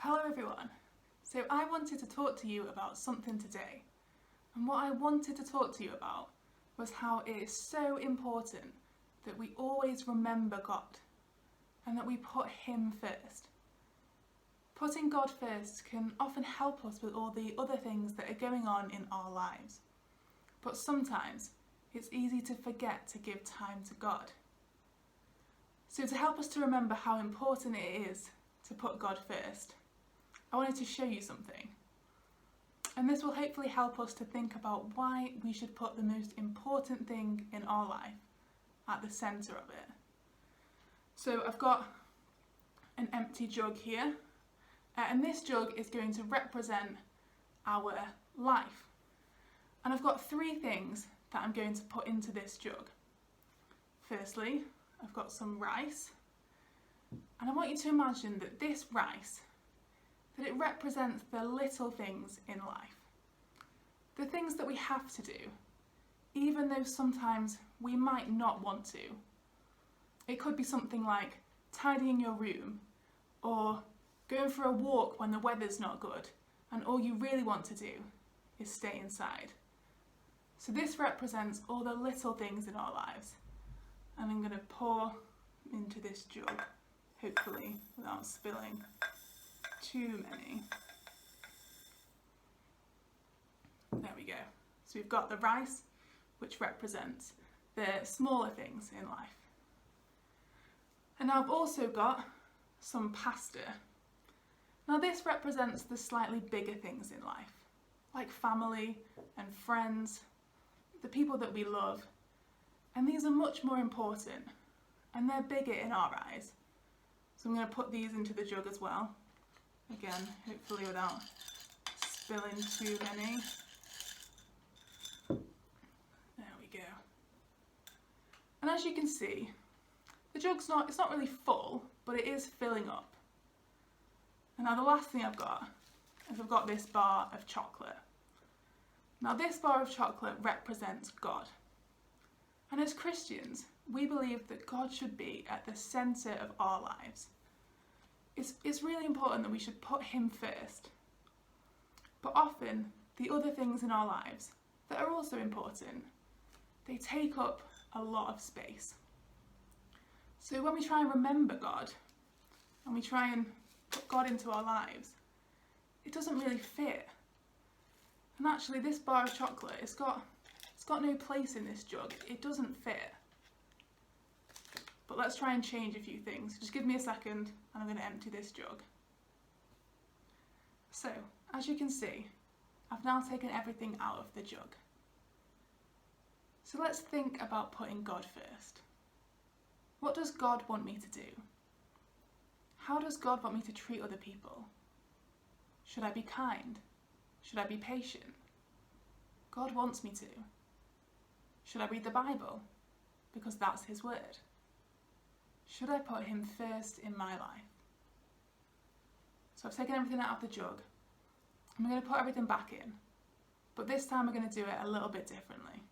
Hello everyone. So I wanted to talk to you about something today, and what I wanted to talk to you about was how it is so important that we always remember God and that we put Him first. Putting God first can often help us with all the other things that are going on in our lives, but sometimes it's easy to forget to give time to God. So to help us to remember how important it is to put God first, I wanted to show you something. And this will hopefully help us to think about why we should put the most important thing in our life at the centre of it. So I've got an empty jug here, and this jug is going to represent our life. And I've got three things that I'm going to put into this jug. Firstly, I've got some rice, and I want you to imagine that this rice, that it represents the little things in life. The things that we have to do, even though sometimes we might not want to. It could be something like tidying your room, or going for a walk when the weather's not good and all you really want to do is stay inside. So this represents all the little things in our lives. And I'm going to pour into this jug, hopefully without spilling too many. There we go. So we've got the rice, which represents the smaller things in life. And now I've also got some pasta. Now this represents the slightly bigger things in life, like family and friends, the people that we love. And these are much more important, and they're bigger in our eyes. So I'm going to put these into the jug as well. Again, hopefully without spilling too many. There we go. And as you can see, the jug's it's not really full, but it is filling up. And now the last thing I've got is I've got this bar of chocolate. Now this bar of chocolate represents God. And as Christians, we believe that God should be at the centre of our lives. It's really important that we should put Him first. But often, the other things in our lives that are also important, they take up a lot of space. So when we try and remember God, and we try and put God into our lives, it doesn't really fit. And actually this bar of chocolate, it's got no place in this jug. It doesn't fit. But let's try and change a few things. Just give me a second and I'm going to empty this jug. So, as you can see, I've now taken everything out of the jug. So let's think about putting God first. What does God want me to do? How does God want me to treat other people? Should I be kind? Should I be patient? God wants me to. Should I read the Bible? Because that's His word. Should I put Him first in my life? So I've taken everything out of the jug. I'm going to put everything back in. But this time we're going to do it a little bit differently.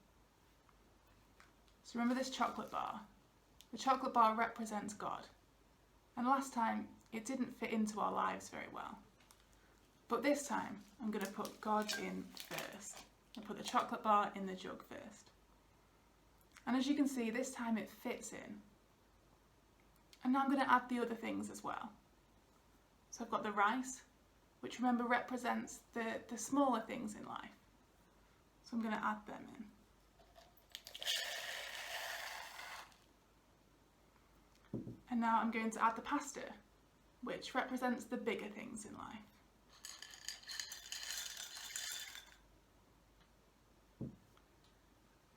So remember this chocolate bar. The chocolate bar represents God. And last time it didn't fit into our lives very well. But this time I'm going to put God in first. I'll put the chocolate bar in the jug first. And as you can see, this time it fits in. And now I'm going to add the other things as well. So I've got the rice, which remember represents the smaller things in life. So I'm going to add them in. And now I'm going to add the pasta, which represents the bigger things in life.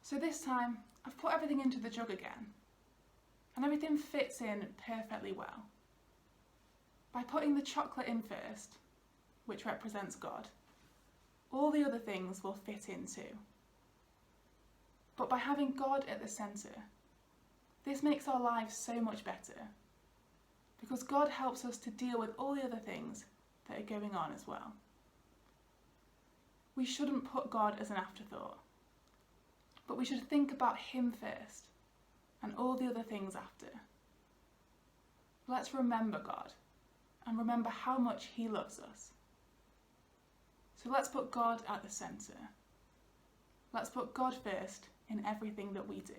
So this time, I've put everything into the jug again, and everything fits in perfectly well. By putting the chocolate in first, which represents God, all the other things will fit in too. But by having God at the centre, this makes our lives so much better, because God helps us to deal with all the other things that are going on as well. We shouldn't put God as an afterthought, but we should think about Him first and all the other things after. Let's remember God and remember how much He loves us. So let's put God at the centre. Let's put God first in everything that we do.